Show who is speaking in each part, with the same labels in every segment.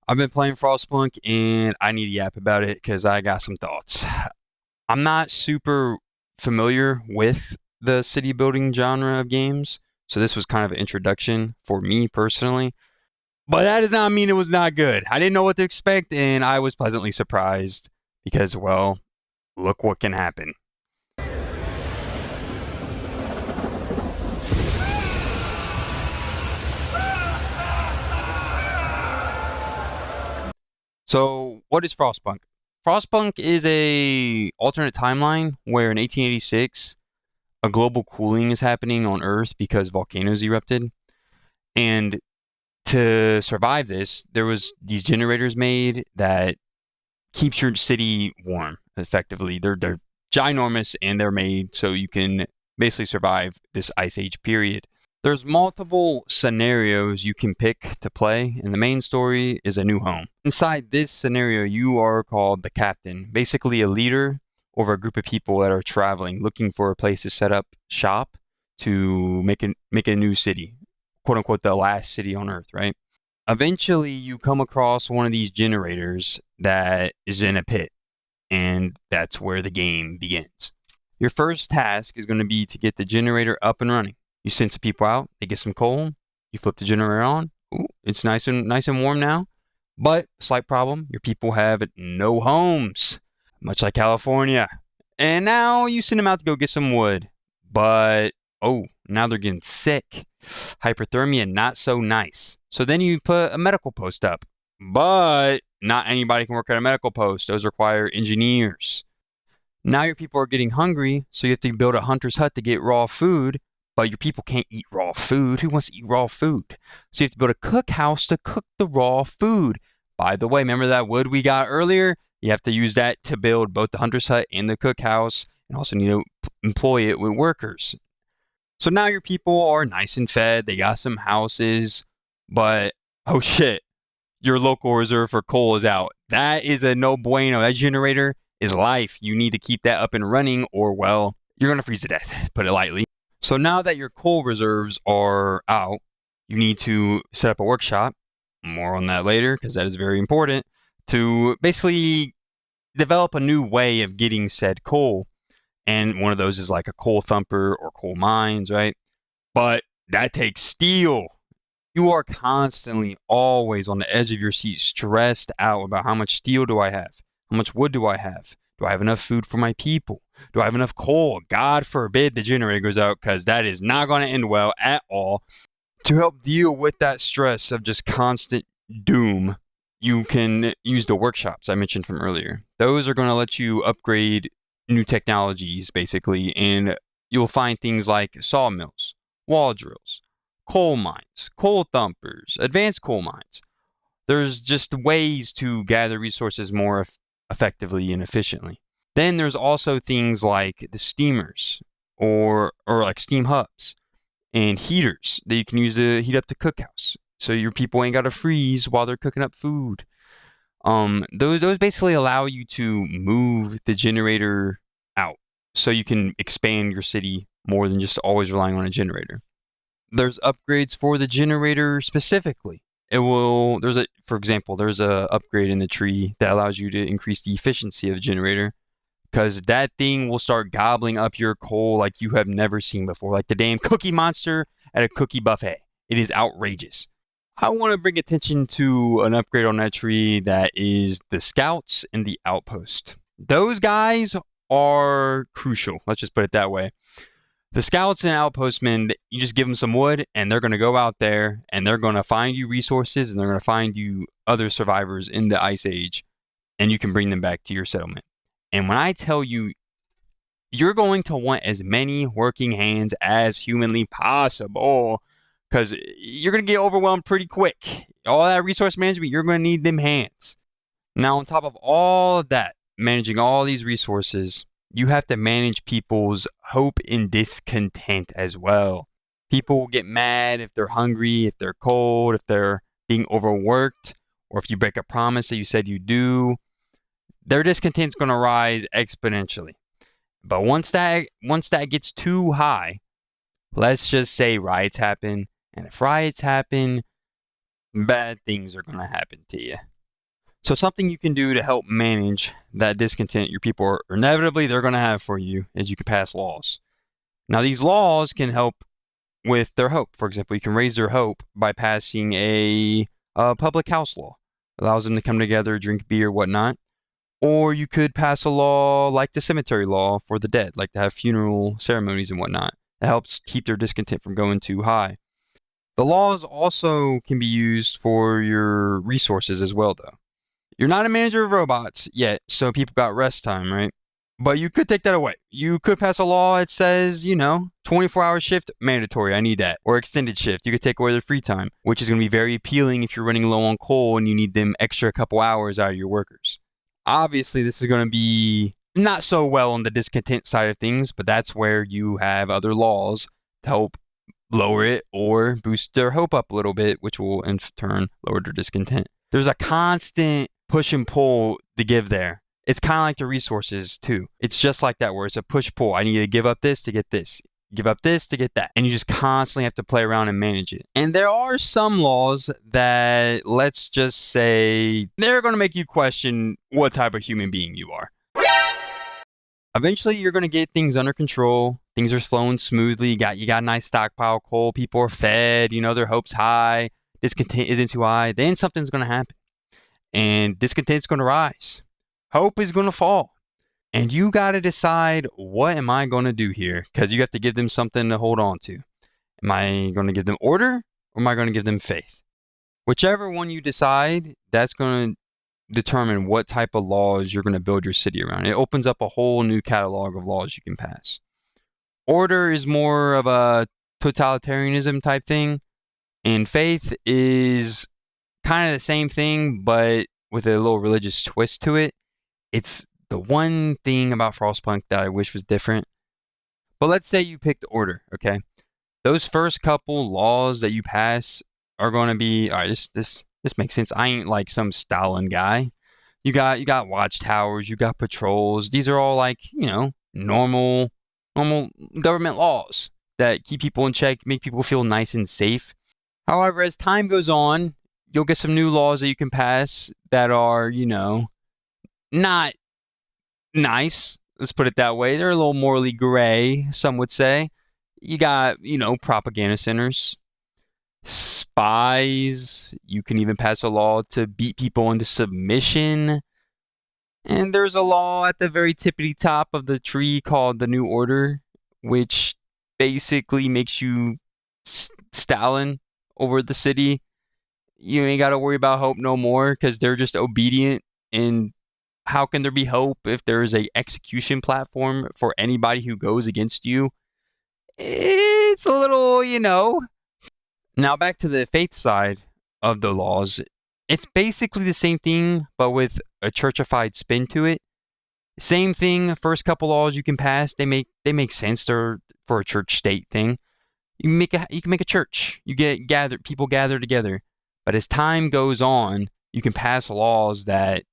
Speaker 1: I've been playing Frostpunk and I need to yap about it because I got some thoughts. I'm not super familiar with the city building genre of games, so this was kind of an introduction for me personally. But that does not mean it was not good. I didn't know what to expect and I was pleasantly surprised because, well, look what can happen. So, what is Frostpunk? Frostpunk is a alternate timeline where in 1886 a global cooling is happening on Earth because volcanoes erupted. And to survive this, there was these generators made that keeps your city warm. Effectively, they're ginormous and they're made so you can basically survive this ice age period. There's multiple scenarios you can pick to play, and the main story is a new home. Inside this scenario, you are called the captain, basically a leader over a group of people that are traveling, looking for a place to set up shop to make a new city, quote unquote, the last city on Earth, right? Eventually, you come across one of these generators that is in a pit, and that's where the game begins. Your first task is going to be to get the generator up and running. You send some people out, they get some coal, you flip the generator on. Ooh, it's nice and warm now. But slight problem, your people have no homes, much like California. And now you send them out to go get some wood. But now they're getting sick. Hyperthermia, not so nice. So then you put a medical post up. But not anybody can work at a medical post. Those require engineers. Now your people are getting hungry, so you have to build a hunter's hut to get raw food, but your people can't eat raw food. Who wants to eat raw food? So you have to build a cookhouse to cook the raw food. By the way, remember that wood we got earlier? You have to use that to build both the hunter's hut and the cookhouse, and also need to employ it with workers. So now your people are nice and fed. They got some houses, but oh shit, your local reserve for coal is out. That is a no bueno. That generator is life. You need to keep that up and running, or well, you're going to freeze to death, put it lightly. So now that your coal reserves are out, you need to set up a workshop. More on that later, because that is very important, to basically develop a new way of getting said coal. And one of those is like a coal thumper or coal mines, right? But that takes steel. You are constantly always on the edge of your seat, stressed out about how much steel do I have? How much wood do I have? Do I have enough food for my people? Do I have enough coal? God forbid the generator goes out, because that is not going to end well at all. To help deal with that stress of just constant doom, you can use the workshops I mentioned from earlier. Those are going to let you upgrade new technologies, basically, and you'll find things like sawmills, wall drills, coal mines, coal thumpers, advanced coal mines. There's just ways to gather resources more effectively and efficiently. Then there's also things like the steamers or like steam hubs and heaters that you can use to heat up the cookhouse, so your people ain't got to freeze while they're cooking up food. Those basically allow you to move the generator out, so you can expand your city more than just always relying on a generator. There's upgrades for the generator specifically. For example, there's a upgrade in the tree that allows you to increase the efficiency of the generator, because that thing will start gobbling up your coal like you have never seen before, like the damn Cookie Monster at a cookie buffet. It is outrageous. I want to bring attention to an upgrade on that tree that is the scouts and the outpost. Those guys are crucial. Let's just put it that way. The scouts and outpostmen, you just give them some wood and they're going to go out there and they're going to find you resources and they're going to find you other survivors in the Ice Age, and you can bring them back to your settlement. And when I tell you, you're going to want as many working hands as humanly possible, because you're going to get overwhelmed pretty quick. All that resource management, you're going to need them hands. Now, on top of all of that, managing all these resources, you have to manage people's hope and discontent as well. People will get mad if they're hungry, if they're cold, if they're being overworked, or if you break a promise that you said you do. Their discontent's going to rise exponentially. But once that gets too high, let's just say riots happen. And if riots happen, bad things are going to happen to you. So something you can do to help manage that discontent your people are inevitably they're going to have for you is you can pass laws. Now these laws can help with their hope. For example, you can raise their hope by passing a public house law. Allows them to come together, drink beer, whatnot. Or you could pass a law like the cemetery law for the dead, like to have funeral ceremonies and whatnot. It helps keep their discontent from going too high. The laws also can be used for your resources as well, though. You're not a manager of robots yet, so people got rest time, right? But you could take that away. You could pass a law that says, 24-hour shift mandatory. I need that. Or extended shift. You could take away their free time, which is going to be very appealing if you're running low on coal and you need them extra couple hours out of your workers. Obviously, this is going to be not so well on the discontent side of things, but that's where you have other laws to help lower it or boost their hope up a little bit, which will in turn lower their discontent. There's a constant push and pull to give there. It's kind of like the resources too. It's just like that where it's a push pull. I need to give up this to get this. Give up this to get that. And you just constantly have to play around and manage it. And there are some laws that, let's just say, they're going to make you question what type of human being you are. Eventually, you're going to get things under control. Things are flowing smoothly. You got a nice stockpile of coal. People are fed. Their hope's high. Discontent isn't too high. Then something's going to happen. And discontent's going to rise. Hope is going to fall. And you got to decide, what am I going to do here? Because you have to give them something to hold on to. Am I going to give them order or am I going to give them faith? Whichever one you decide, that's going to determine what type of laws you're going to build your city around. It opens up a whole new catalog of laws you can pass. Order is more of a totalitarianism type thing, and faith is kind of the same thing, but with a little religious twist to it. It's the one thing about Frostpunk that I wish was different. But let's say you picked order, okay? Those first couple laws that you pass are going to be, all right, this makes sense. I ain't like some Stalin guy. You got watchtowers, you got patrols. These are all like, normal government laws that keep people in check, make people feel nice and safe. However, as time goes on, you'll get some new laws that you can pass that are, not nice. Let's put it that way. They're a little morally gray, some would say. You got, propaganda centers, spies. You can even pass a law to beat people into submission. And there's a law at the very tippity top of the tree called the New Order, which basically makes you Stalin over the city. You ain't got to worry about hope no more because they're just obedient. And how can there be hope if there is a execution platform for anybody who goes against you? It's a little, Now back to the faith side of the laws. It's basically the same thing, but with a churchified spin to it. Same thing. First couple laws you can pass, they make sense. They're for a church state thing. You can make a church. You get people gather together. But as time goes on, you can pass laws that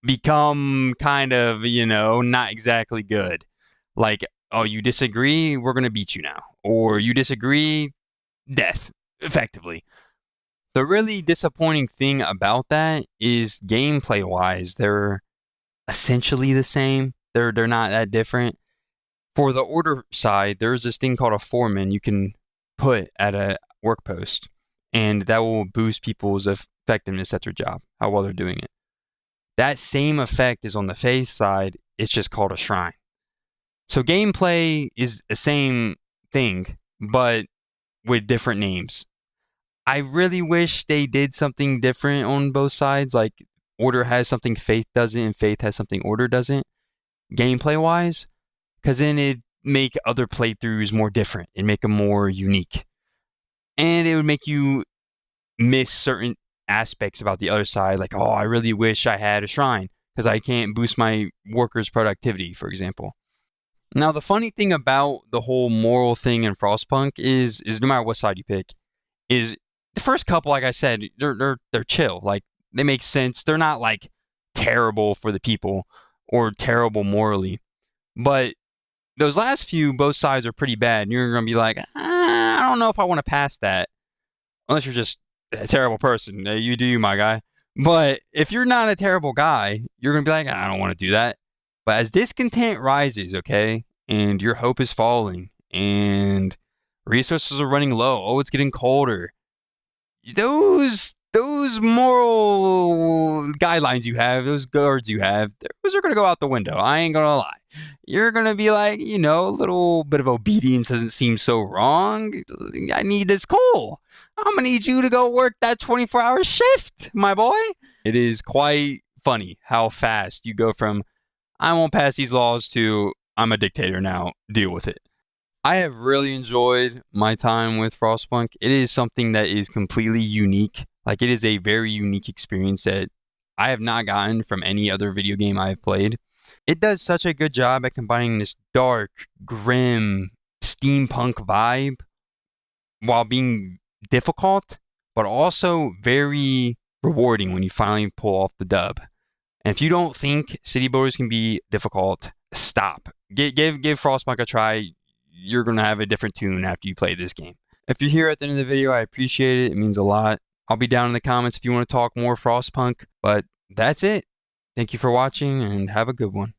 Speaker 1: become kind of, not exactly good. Like, oh, you disagree, we're going to beat you now. Or you disagree, death, effectively. The really disappointing thing about that is gameplay-wise, they're essentially the same. They're not that different. For the order side, there's this thing called a foreman you can put at a work post, and that will boost people's effectiveness at their job, how well they're doing it. That same effect is on the faith side. It's just called a shrine. So gameplay is the same thing, but with different names. I really wish they did something different on both sides. Like order has something faith doesn't, and faith has something order doesn't, gameplay wise, because then it'd make other playthroughs more different and make them more unique. And it would make you miss certain aspects about the other side. Like, oh, I really wish I had a shrine because I can't boost my workers' productivity, for example. Now, the funny thing about the whole moral thing in Frostpunk is no matter what side you pick, is the first couple, like I said, they're chill. Like they make sense. They're not like terrible for the people or terrible morally. But those last few, both sides are pretty bad. And you're going to be like, I don't know if I want to pass that. Unless you're just a terrible person. You do you, my guy. But if you're not a terrible guy, you're going to be like, I don't want to do that. But as discontent rises, okay, and your hope is falling, and resources are running low, oh, it's getting colder, those moral guidelines you have, those guards you have, those are gonna go out the window. I ain't gonna lie. You're gonna be like, a little bit of obedience doesn't seem so wrong. I need this coal. I'm gonna need you to go work that 24-hour shift, my boy. It is quite funny how fast you go from I won't pass these laws to I'm a dictator now. Deal with it. I have really enjoyed my time with Frostpunk. It is something that is completely unique. Like, it is a very unique experience that I have not gotten from any other video game I have played. It does such a good job at combining this dark, grim, steampunk vibe while being difficult, but also very rewarding when you finally pull off the dub. And if you don't think city builders can be difficult, stop. Give Frostpunk a try. You're going to have a different tune after you play this game. If you're here at the end of the video, I appreciate it. It means a lot. I'll be down in the comments if you want to talk more Frostpunk. But that's it. Thank you for watching and have a good one.